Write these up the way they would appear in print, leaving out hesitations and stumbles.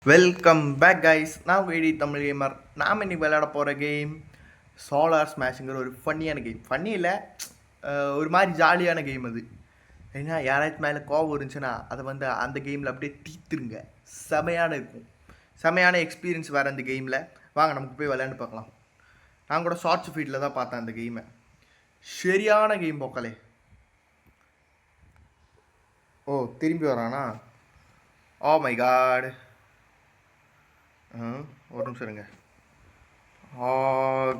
Welcome back guys. நான் வேடி Tamil gamer. நாம் இன்னைக்கு விளையாட போகிற கேம் சோலார் ஸ்மாஷுங்கிற ஒரு ஃபன்னியான கேம். ஃபன்னி இல்லை, ஒரு மாதிரி ஜாலியான கேம் அது. ஏன்னா யாராச்சும் மேலே கோவம் இருந்துச்சுன்னா அதை அந்த கேமில் அப்படியே தீத்துருங்க. செமையான இருக்கும், செமையான எக்ஸ்பீரியன்ஸ் வேறு அந்த கேமில். வாங்க நமக்கு போய் விளையாண்டு பார்க்கலாம். நான் கூட ஷார்ட்ஸ் ஃபீல்டில் தான் பார்த்தேன் அந்த கேமை. சரியான கேம் போக்கலே. ஓ திரும்பி வரானா? Oh my god. ஒரு நிமிஷம் இருங்க.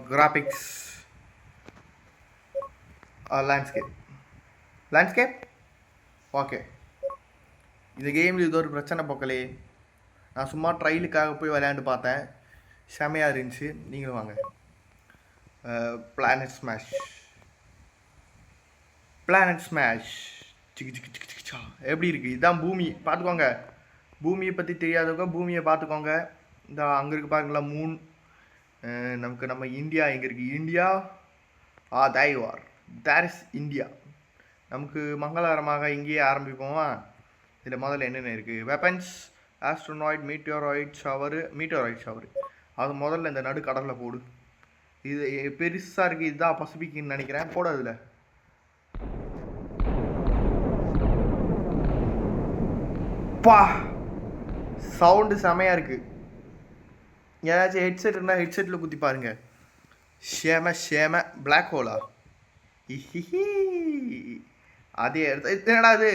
Graphics, landscape okay. இந்த கேமில் இது ஒரு பிரச்சனை போக்கலே. நான் சும்மா ட்ரையலுக்காக போய் விளையாண்டு பார்த்தேன், செமையாக இருந்துச்சு. நீங்களும் வாங்க. பிளானட் ஸ்மாஷ் எப்படி இருக்குது? இதுதான் பூமி, பார்த்துக்கோங்க. பூமியை பற்றி தெரியாதவங்க பூமியை பார்த்துக்கோங்க. இந்த அங்கே இருக்கு பாருங்களா மூன். நம்ம இந்தியா எங்கே இருக்குது? இந்தியா தைவார், தேர் இஸ் இந்தியா. நமக்கு மங்களகரமாக இங்கேயே ஆரம்பிப்போமா? இதில் முதல்ல என்னென்ன இருக்குது? Weapons, asteroid, meteoroid shower. அது முதல்ல இந்த நடுக்கடலில் போடு. இது பெருசாக இருக்குது, இதுதான் பசிபிக்னு நினைக்கிறேன். போட அதில். பா சவுண்டு செமையாக இருக்குது. ஏதாச்சும் ஹெட்செட் இருந்தால் ஹெட்செட்டில் குத்தி பாருங்க. ஷேம பிளாக் ஹோலா? அதே என்னடா அது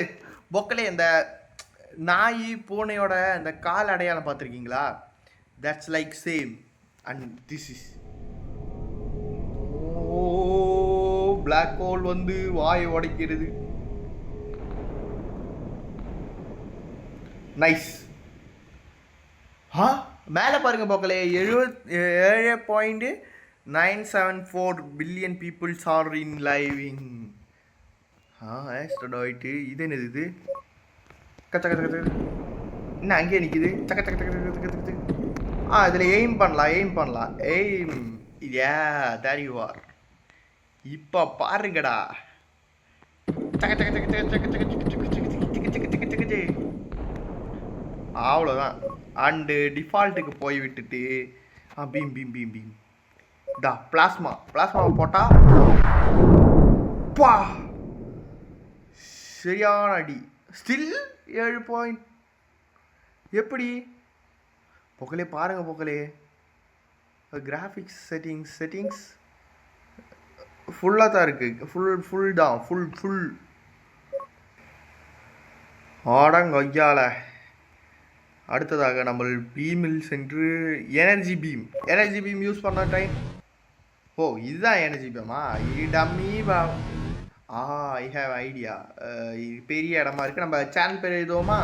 பொக்கலே. இந்த நாய் பூனையோட இந்த கால் அடையாளம் பார்த்துருக்கீங்களா? That's like same. And this is black hole வாயை உடைக்கிறது. நைஸ். மேலே பாருங்க போக்கலே. 7.974 billion peoples are in living. Asteroid. இது என்னது இது? கச்ச கச்ச கச்ச என்ன அங்கேயே நிற்கிது? சக்க சக்க சக்க சக்க சக்க சக்க. இதில் எய்ம் பண்ணலாம். Aim. Yeah there you are. இப்போ பாருங்கடா. சக்க சக்க சக்க சக்க சக்க சக்க சக்க சக்க சக்க சக்க சக்க. அவ்வளோதான். அண்டு டிஃபால்ட்டுக்கு போய் விட்டுட்டு பீம் பிளாஸ்மாவை போட்டால் பா சரியான அடி. Still 7 point. எப்படி பொக்கலே பாருங்க பொக்கலே. கிராஃபிக்ஸ் செட்டிங்ஸ் ஃபுல்லாக தான் இருக்குது. ஃபுல் தான் ஃபுல் ஆடங்கொய்யால. அடுத்ததாக நம்ம பீமில் சென்று எனர்ஜி பீம் யூஸ் பண்ண டைம். இதுதான் எனர்ஜி பீமா? டம்மி பா. I have idea. பெரிய இடமா இருக்குது. நம்ம சேனல் பேர் எழுதுவோமா?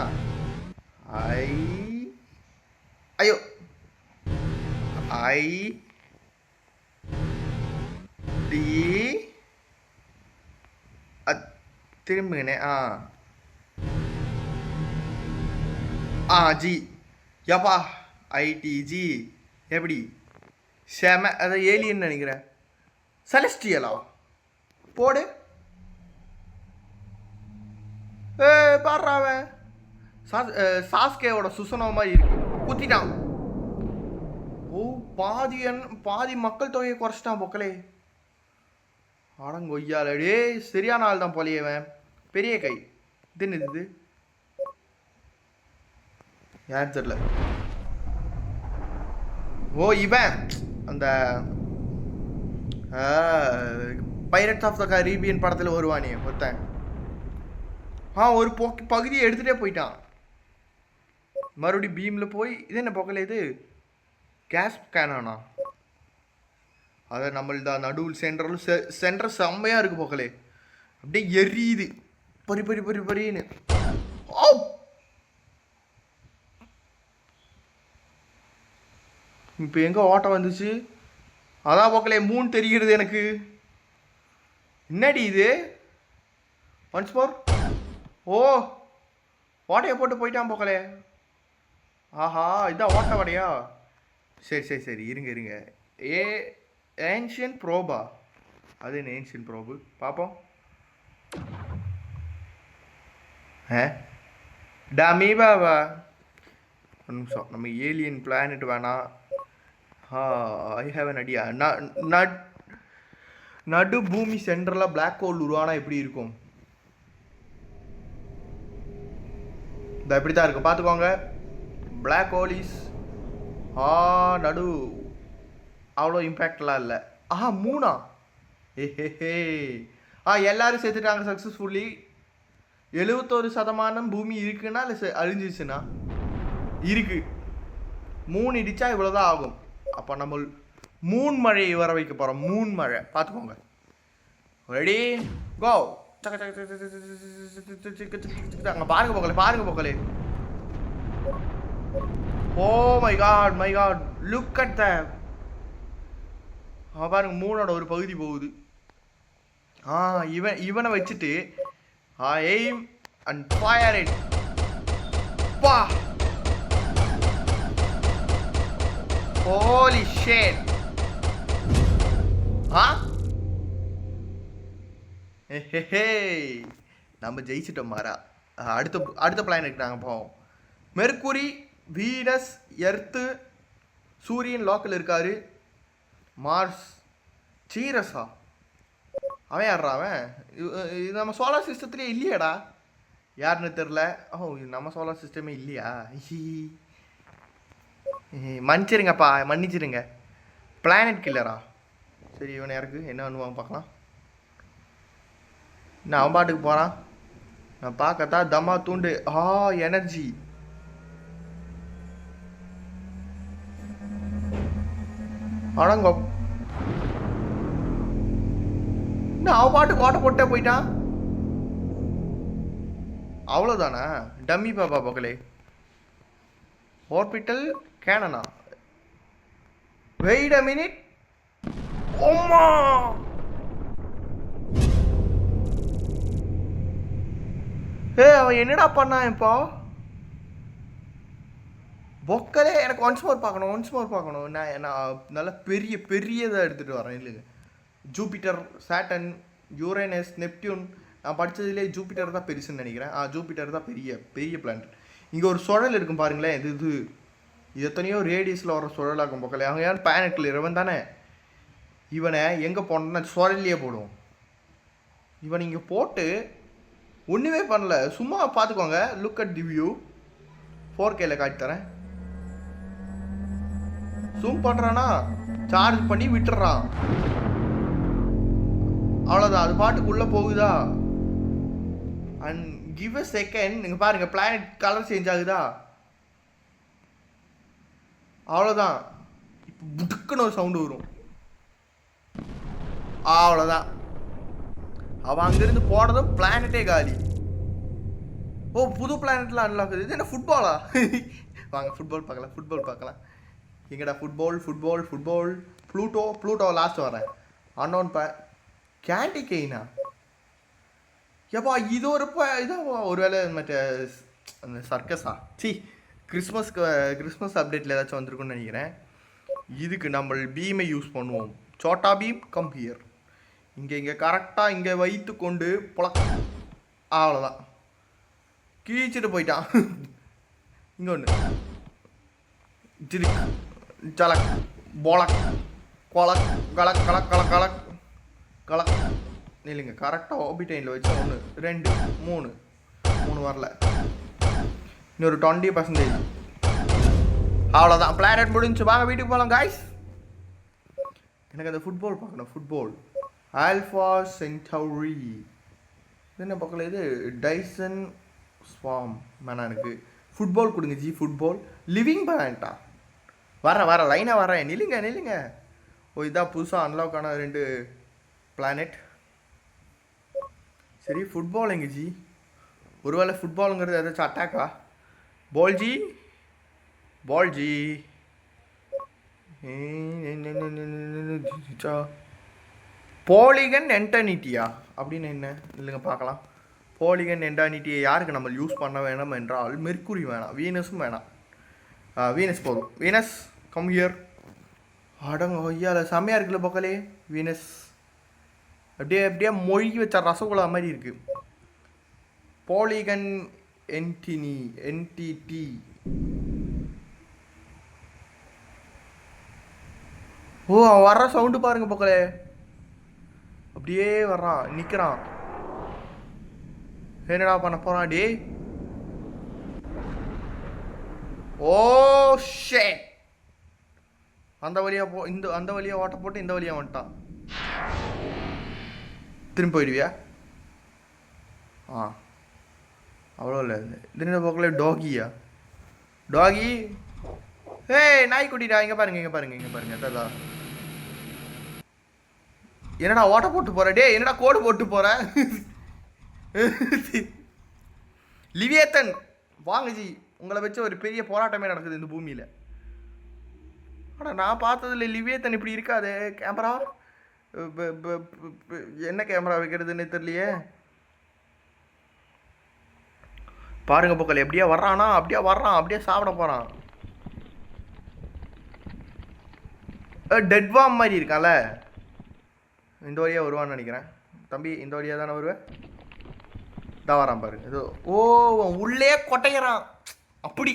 ஐயோ டி திரும்புங்கண்ணே. ஜி யப்பா ஐடிஜி. எப்படி ஷேம? அதை ஏலியன் நினைக்கிறேன். செலஸ்டியலா? போடு. பாடுறாவன் சாஸ்கேவோட சுசனோ மாதிரி இருக்கு. குத்திட்டான். பாதி மக்கள் தொகையை குறைச்சிட்டான் பொக்கலே. ஆடங்கொய்யாலே. சரியான ஆள் தான் போலியவன். பெரிய கை. இது என்னது? யார் தெரியல. இவன் அந்த பைரட்ஸ் ஆஃப் த கரீபியன் படத்தில் வருவானே ஒருத்தன். ஒரு பகுதியை எடுத்துகிட்டே போயிட்டான். மறுபடியும் பீமில் போய் இது என்ன பொக்கல? இது கேஸ் கேனானா? அதை நம்மள்தான் நடுவில் சென்டர் செம்மையாக இருக்குது பொக்கலே. அப்படியே எரியுது பறின்னு. இப்போ எங்கே ஓட்டம் வந்துச்சு? அதான் போக்கலே மூணு தெரிகிறது எனக்கு. என்னடி இது? Once more. ஓட்டையை போட்டு போயிட்டான் போக்கலே. இதான் ஓட்ட வடையா? சரி இருங்க. Ancient Proba? அது என்ன ஏன்ஷியன் ப்ரோபு? பார்ப்போம். டமி பாபா. ஒரு நிமிஷம், நம்ம ஏலியன் பிளானட் வேணாம். I have an idea. நடு பூமி சென்டரில் பிளாக் ஹோல் உருவானா எப்படி இருக்கும்? இந்த எப்படி தான் இருக்கும் பார்த்துக்கோங்க. பிளாக் ஹோல் இஸ் நடு அவ்வளோ இம்பேக்ட்லாம் இல்லை. மூணா? ஏஹே. எல்லாரும் சேர்த்துட்டாங்க சக்ஸஸ்ஃபுல்லி. 71% பூமி இருக்குன்னா இல்லை அழிஞ்சிச்சுன்னா? இருக்கு. 3 இடிச்சா இவ்வளோதான் ஆகும். அப்போ நம்ம மூன் மழையை வர வைக்க போகிறோம். மூன் மழை பார்த்துக்கோங்க. Ready go. அங்கே பாருங்க போக்கலே, பாருங்க போக்கலே. Oh my god look at the. பாருங்க, மூனோட ஒரு பகுதி போகுது. இவனை வச்சுட்டு எய்ம் அண்ட் ஃபயர் இட். பா, ஹோலி ஷிட். நம்ம ஜெயிச்சிட்டோம் மாறா. அடுத்த பிளானட் நாங்கள் போவோம். மெர்க்குரி, வீனஸ், எர்த்து, சூரியன் லோக்கல் இருக்காரு. மார்ஸ், சீரஸா அவன் யாரா? அவன் இது நம்ம சோலார் சிஸ்டத்துலேயே இல்லையாடா. யாருன்னு தெரில. இது நம்ம சோலார் சிஸ்டமே இல்லையா? மன்னிச்சிருங்கப்பா, மன்னிச்சிருங்க. பிளானட் கில்லரா? சரி, இவன் யாருக்கு என்ன பண்ணுவான் பார்க்கலாம். நான் அவன் பாட்டுக்கு போகிறான். நான் பார்க்கத்தா தம்மா தூண்டு. எனர்ஜி. அடங்கோ. அவன் பாட்டுக்கு ஓட்ட போட்டே போயிட்டான். அவ்வளோதானா? டம்மி பாப்பா பக்கலே. ஆர்பிட்டல் கேனனா? Wait a minute. ஓமா, அவன் என்னடா பண்ணான் இப்போ? பொக்கலே எனக்கு ஒன்ஸ் மோர் பார்க்கணும். நான் நல்லா பெரியதாக எடுத்துகிட்டு வரேன். இல்லைங்க, ஜூபிட்டர், சாட்டன், யூரேனஸ், நெப்டியூன். நான் படித்ததுலேயே ஜூபிட்டர் தான் பெருசுன்னு நினைக்கிறேன். ஜூபிட்டர் தான் பெரிய பிளானட். இங்கே ஒரு சுழல் இருக்கும் பாருங்களேன். இது எத்தனையோ ரேடியஸில் வர சுழலாகும் பொக்கலே. அவங்க யாரும் பிளானட்டில் இவன் தானே. இவனை எங்கே போனோம்னா சுழல்லையே போடுவோம். இவன் இங்கே போட்டு ஒன்றுமே பண்ணல, சும்மா பார்த்துக்கோங்க. Look at the view. 4Kல காட்டி தரேன். ஜூம் பண்ணுறானா, சார்ஜ் பண்ணி விட்டுறான். அவ்வளோதான், அது பாட்டுக்குள்ளே போகுதா. And give a second. நீங்கள் பாருங்கள், பிளானட் கலர் சேஞ்ச் ஆகுதா. அவ்வளோதான். இப்போ புட்டுக்குன்னு ஒரு சவுண்டு வரும். அவ்வளோதான். அவன் அங்கேருந்து போனதும் பிளானட்டே காலி. புது பிளானட்லாம் அன்லாக். இது என்ன ஃபுட்பாலா? வாங்க ஃபுட்பால் பார்க்கலாம். எங்கடா ஃபுட்பால்? ப்ளூட்டோ லாஸ்ட் வரேன். அன்னோன் கேண்டி கெயினா? ஏப்பா, இது இதான் ஒரு வேளை மற்ற அந்த சர்க்கஸா? கிறிஸ்மஸ் அப்டேட்டில் ஏதாச்சும் வந்திருக்குன்னு நினைக்கிறேன். இதுக்கு நம்ம பீமை யூஸ் பண்ணுவோம். Chhota Bheem come here. இங்கே கரெக்டாக இங்கே வைத்து கொண்டு அவ்வளோதான், கீழ்ச்சிட்டு போயிட்டான். இங்கே ஒன்று ஜிரிக் ஜலக் போலக் கொலக் கலக் கலக் கலக் கலக் கலக். இல்லைங்க, கரெக்டாக ஆர்பிட்டைனில் வச்சு 1 2 3 வரல. இன்னொரு 20%. அவ்வளோதான், பிளானட் முடிஞ்சு. வாங்க வீட்டுக்கு போகலாம் காய்ஸ். எனக்கு அந்த ஃபுட்பால் பார்க்கணும். Football Alpha Centauri. என்ன பார்க்கல? இது டைசன் ஸ்வாம் மேனா. எனக்கு ஃபுட்பால் கொடுங்க ஜி. Football living பிளானட்டா? வர லைனாக வரேன். நில்லுங்க. இதான் புதுசாக அன்லாக் ஆன 2 பிளானட். சரி, ஃபுட்பால் எங்க ஜி? ஒருவேளை ஃபுட்பாலுங்கிறது ஏதாச்சும் அட்டாக்கா? பால்ஜி பாலிகன் என்டானிட்டியா அப்படின்னு என்ன? இல்லைங்க, பார்க்கலாம். பாலிகன் என்டானிட்டியை யாருக்கு நம்ம யூஸ் பண்ண வேணும் என்றால், மெர்க்குரி வேணாம், வீனஸும் வேணாம். வீனஸ் போதும். Venus come here. அடங்க ஐயால செம்மையாக இருக்குல்ல பக்கலே. வீனஸ் அப்படியே மொழி வச்ச ரசகுல்லா மாதிரி இருக்கு. பாலிகன் என்டிடி ஓ அவன் வர்ற சவுண்டு பாருங்க பக்கலே, அப்படியே வர்றான் நிற்கிறான். என்னடா பண்ண போறான் டே? ஓ ஷேட், அந்த வழியா அந்த வழியா ஓட்ட போட்டு இந்த வழியா வந்துட்டான். திரும்பி போயிடுவியா? ஆ அவ்வளோ இல்லை. இந்த பக்கத்தில் டாகியா? டாகி ஏய் நாய்க்குட்டிடா, இங்கே பாருங்க இங்கே பாருங்க இங்கே பாருங்க. அதான் என்னடா ஓட்ட போட்டு போற டே, என்னடா கோடு போட்டு போற? லிவியேத்தன் வாங்க ஜி, உங்களை வச்சு ஒரு பெரிய போராட்டமே நடக்குது இந்த பூமியில். ஆனால் நான் பார்த்ததில்ல லிவியேத்தன் இப்படி இருக்காது. கேமரா என்ன கேமரா வைக்கிறதுன்னு தெரியலையே. பாருங்க பக்கல் எப்படியா வர்றானா, அப்படியே வர்றான், அப்படியே சாப்பிட போகிறான். டெட் வார்ம் மாதிரி இருக்கான்ல, இந்த வழியாக வருவான்னு நினைக்கிறேன். தம்பி இந்த வழியாக தானே வருவேன். தான் வரான் பாருங்க. இது ஓ உள்ளே கொட்டையறான். அப்படி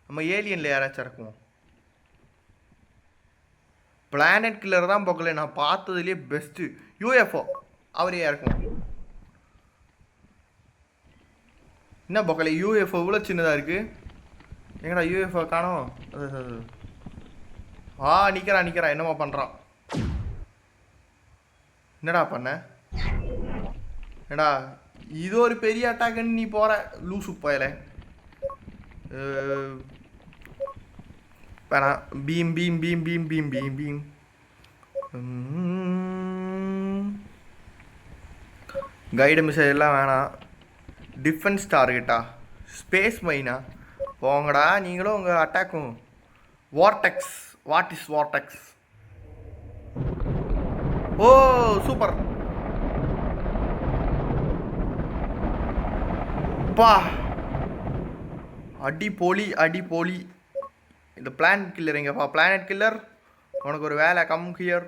நம்ம ஏலியனில் யாராச்சும் இறக்குவோம். பிளானட் கில்லர் தான் போக்கல நான் பார்த்ததுலேயே பெஸ்ட்டு. யூஎஃப்ஓ அவரே இறக்குவோம். என்ன போக்கல யூஎஃப்ஓ இவ்வளோ சின்னதாக இருக்குது. எங்கடா யூஎஃப்ஓ காணோம். நிற்கிறான் என்னமோ பண்ணுறான். என்னடா பண்ண? ஏடா இது ஒரு பெரிய அட்டாக்குன்னு நீ போகிற லூசு போயல. வேணாம். Beam beam beam beam beam beam beam. Guide missile எல்லாம் வேணாம். டிஃபென்ஸ் டார்கெட்டா? ஸ்பேஸ் மைனா? போங்கடா நீங்களும் உங்கள் அட்டாக்கும். Vortex. What is vortex? Oh super பா, அடிப்போலி அடிப்போலி. இந்த பிளானட் கில்லர் எங்கப்பா? பிளானட் கில்லர் உனக்கு ஒரு வேலை, come here.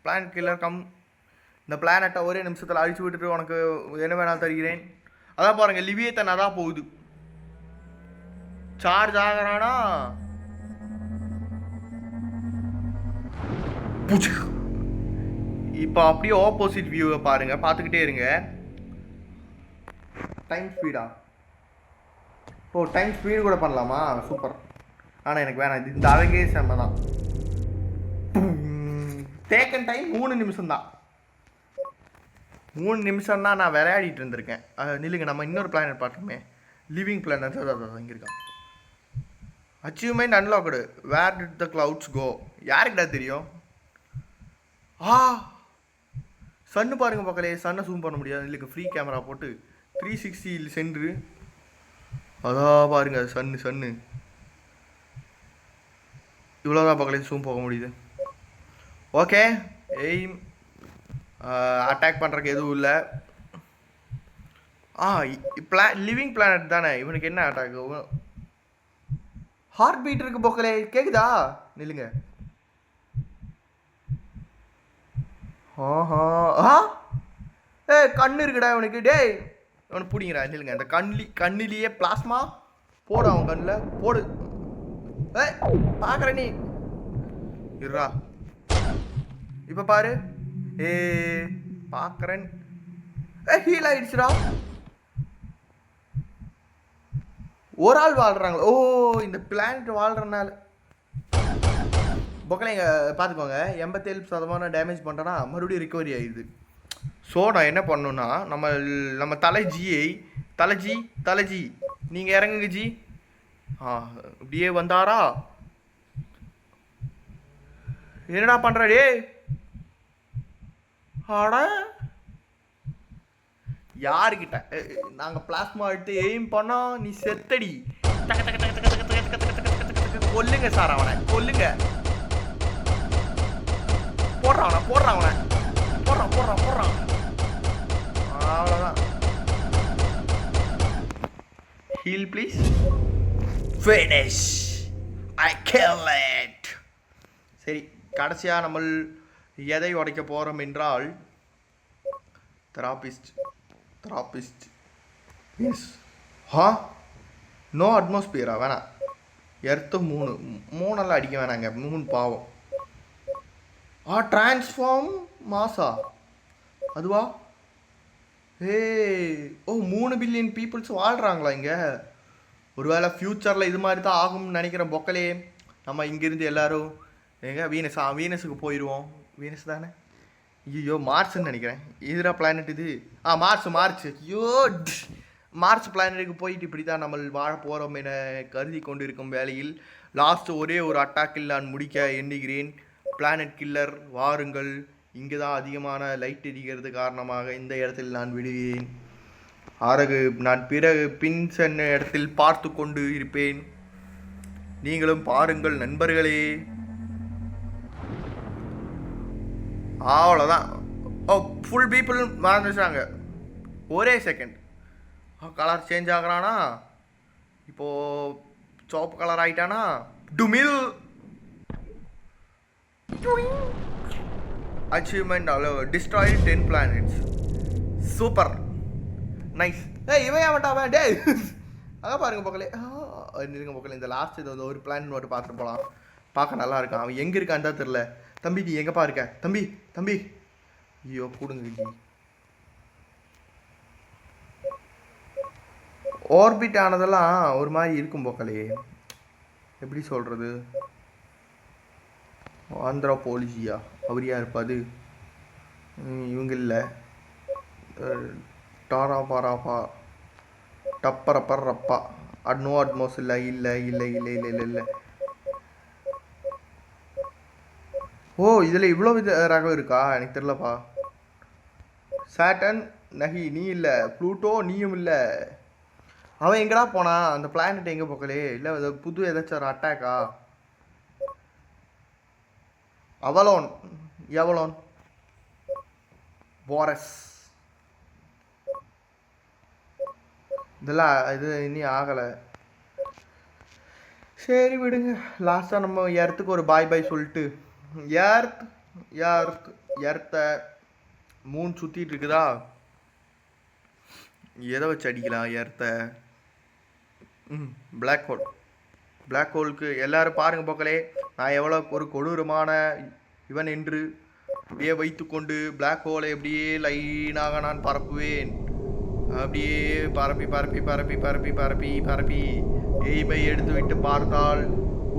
Planet killer come. இந்த பிளானட்டை ஒரே நிமிஷத்தில் அழிச்சு விட்டுட்டு உனக்கு என்ன வேணாலும் தருகிறேன். அதான் பாருங்க லிவியேத்தன் அதான் போகுது. சார்ஜ் ஆகிறானா? இப்போ அப்படியே ஆப்போசிட் வியூவை பாருங்க, பார்த்துக்கிட்டே இருங்க. டைம் ஸ்பீடா? ஓ டைம் ஸ்பீடு கூட பண்ணலாமா? சூப்பர். ஆனால் எனக்கு வேணாம், இந்த அழகே செம்ம தான். டேக்கன் டைம் 3 நிமிஷம் தான். 3 நிமிஷம் தான் நான் விளையாடிட்டு இருந்திருக்கேன். நில்லுங்க, நம்ம இன்னொரு பிளானட் பார்க்கணுமே. லிவிங் பிளானட் இங்கே இருக்கான். Achievement unlocked. Where did the clouds go? யாருக்கிட்ட தெரியும்? சன்னு பாருங்க பக்கலே. சன்னை ஜூம் பண்ண முடியாது. இல்லைங்க ஃப்ரீ கேமரா போட்டு 360 சென்று அதான் பாருங்க சன்னு இவ்வளோதான் பக்கலே ஜூம் போக முடியுது. Okay aim. அட்டாக் பண்ணுறக்கு எதுவும் இல்லை. லிவிங் பிளானட் தானே. இவனுக்கு என்ன அட்டாக்? ஹார்ட் பீட் இருக்கு பக்கலே, கேக்குதா? நில்லுங்க. கண்ணு இருக்குடா இவனுக்கு. டேய் அவனை பிடிங்கிறா. இல்லைங்க அந்த கண்ணிலேயே பிளாஸ்மா போடு. அவன் கண்ணில் போடு. பார்க்குற நீ இருடா. இப்போ பாரு. பார்க்குறேன். ஹீல் ஆயிடுச்சுடா. ஒரு ஆள் வாழ்கிறாங்களோ? இந்த பிளானட் வாழ்கிறனால பொக்கலைங்க பார்த்துக்கோங்க. 87% டேமேஜ் பண்ணிட்டோன்னா மறுபடியும் ரிகவரி ஆகிடுது. ஸோ நான் என்ன பண்ணணுன்னா, நம்ம தலைஜி நீங்கள் இறங்குங்க ஜி. இப்படியே வந்தாரா? என்னடா பண்ணுற டே? ஆடா யாருக்கிட்ட நாங்கள் பிளாஸ்மா எடுத்து எய்ம் பண்ணோம், நீ செத்தடி. கொல்லுங்க சார் அவனை, கொல்லுங்க. போடுறான் அவனை. போடுறான். அவ்வளோதான். Heal please. Finish. I kill it. சரி, கடைசியாக நம்ம எதை உடைக்க போகிறோம் என்றால் தெராபிஸ்ட். எஸ். நோ அட்மாஸ்பியரா? வேணாம். எர்த்து 3 எல்லாம் அடிக்க வேணாங்க. 3 பாவம். டிரான்ஸ்ஃபார்ம் மாசா அதுவா? ஏ ஓ 3 பில்லியன் பீப்புள்ஸ் வாழ்கிறாங்களா இங்கே? ஒருவேளை ஃப்யூச்சரில் இது மாதிரி தான் ஆகும்னு நினைக்கிறேன் பொக்கலே. நம்ம இங்கேருந்து எல்லோரும் எங்கே வீனஸுக்கு போயிடுவோம். வீனஸ் தானே? ஐயோ மார்ச்னு நினைக்கிறேன். இதுரா பிளானட் இது? மார்ச். ஐயோ மார்ச் பிளானட்டுக்கு போயிட்டு இப்படி தான் நம்ம வாழ போகிறோம் என கருதி கொண்டிருக்கும் வேளையில் ஒரே ஒரு அட்டாக்கில் நான் முடிக்க எண்ணுகிறேன். பிளானட் கில்லர் வாருங்கள். இங்கே தான் அதிகமான லைட் எரிகிறது காரணமாக இந்த இடத்தில் நான் விடுவேன். நான் பிறகு பின் சென்ற இடத்தில் பார்த்து கொண்டு இருப்பேன். நீங்களும் பாருங்கள் நண்பர்களே. அவ்வளோதான். ஃபுல் பீப்புள் மறந்துச்சாங்க. ஒரே செகண்ட் கலர் சேஞ்ச் ஆகுறானா? இப்போது சோப்பு கலர் ஆகிட்டானா? டுமில் achievement destroy 10 planets. Super nice. இவன் அவன் டே அதான் பாருங்க பக்கலே இருங்க பக்கல. இந்த லாஸ்ட் இது ஒரு பிளான் மட்டும் பார்த்துட்டு போகலாம். பார்க்க நல்லா இருக்கான். அவன் எங்கே இருக்கான்னு தான் தெரில. தம்பி நீ எங்கேப்பா இருக்க? தம்பி ஐயோ கூடுங்க. ஆர்பிட் ஆனதெல்லாம் ஒரு மாதிரி இருக்கும் போக்கலே. எப்படி சொல்கிறது? ஆந்திரா போலிசியா அவரியா இருப்பாது. இவங்க இல்லை. டாராபாராபா டப்பரப்பா நோ அட்மோஸ் இல்லை. ஓ இதில் இவ்வளோ ரகம் இருக்கா? எனக்கு தெரிலப்பா. சாட்டன் நகி நீ இல்லை. ப்ளூட்டோ நீயும் இல்லை. அவன் எங்கடா போனான்? அந்த பிளானட் எங்கே போக்கலே? இல்லை புது ஏதாச்சும் ஒரு அட்டாக்கா? எவலோன் போரஸ் இதெல்லாம் இது இனி ஆகலை. சரி விடுங்க. லாஸ்ட்டாக நம்ம எர்த்துக்கு ஒரு பாய் சொல்லிட்டு எர்த்தை மூணு சுற்றிட்டு இருக்குதா? எதை வச்சு அடிக்கலாம் எர்த்தை? பிளாக் ஹோலுக்கு எல்லோரும் பாருங்கள் போக்கலே. நான் எவ்வளோ ஒரு கொடூரமான இவன் என்று அப்படியே வைத்து கொண்டு பிளாக் ஹோலை அப்படியே லைனாக நான் பரப்புவேன். அப்படியே பரப்பி எய்மை எடுத்து விட்டு பார்த்தால்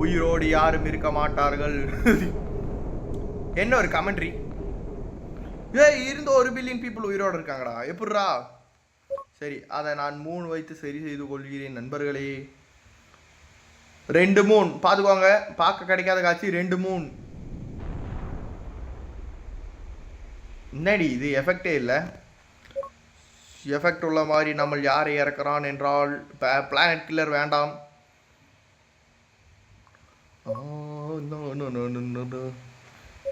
உயிரோடு யாரும் இருக்க மாட்டார்கள். என்ன ஒரு கமெண்ட்ரி. இருந்த 1 பில்லியன் பீப்புள் உயிரோடு இருக்காங்கடா. எப்படிரா? சரி அதை நான் 3 வைத்து சரி செய்து கொள்கிறேன் நண்பர்களே. 2 மூன் பார்த்துக்கோங்க. பார்க்க கிடைக்காத காட்சி 2 மூன். என்னடி இது? எஃபெக்டே இல்லை. எஃபெக்ட் உள்ள மாதிரி நம்ம யாரை இறக்குறான் என்றால் பிளானட் கில்லர் வேண்டாம்.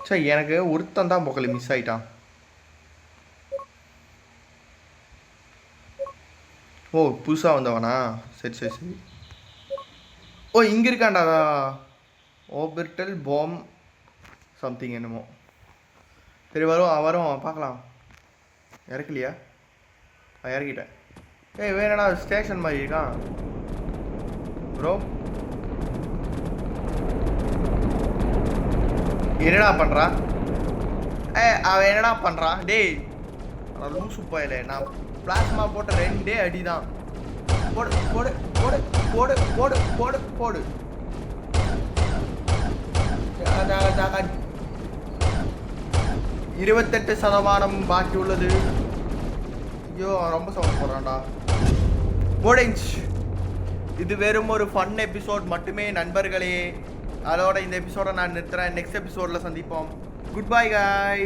சரி எனக்கு ஒருத்தன் தான் போக்கல மிஸ் ஆயிட்டான். ஓ புதுசாக வந்தவனா? சரி. ஓ இங்கே இருக்காண்டா. ஓபிர்டல் பாம் சம்திங் என்னமோ. சரி வரும் பார்க்கலாம். இறக்கலையா? இறக்கிட்டேன். வேணடா ஸ்டேஷன் மாதிரி இருக்கான் ப்ரோ. என்னடா பண்ணுறான்? அவன் என்னடா பண்ணுறான்? டேய் லூசு போயில. நான் பிளாஸ்மா போட்ட 2 அடி தான். போடு 28% பாக்கி உள்ளது. ஐயோ ரொம்ப சவுண்ட் போடுறான்டா. முடிஞ்சு. இது வெறும் ஒரு ஃபன் எபிசோட் மட்டுமே நண்பர்களே. அதோட இந்த எபிசோடை நான் நிறுத்துறேன். நெக்ஸ்ட் எபிசோடில் சந்திப்போம். Good bye guys.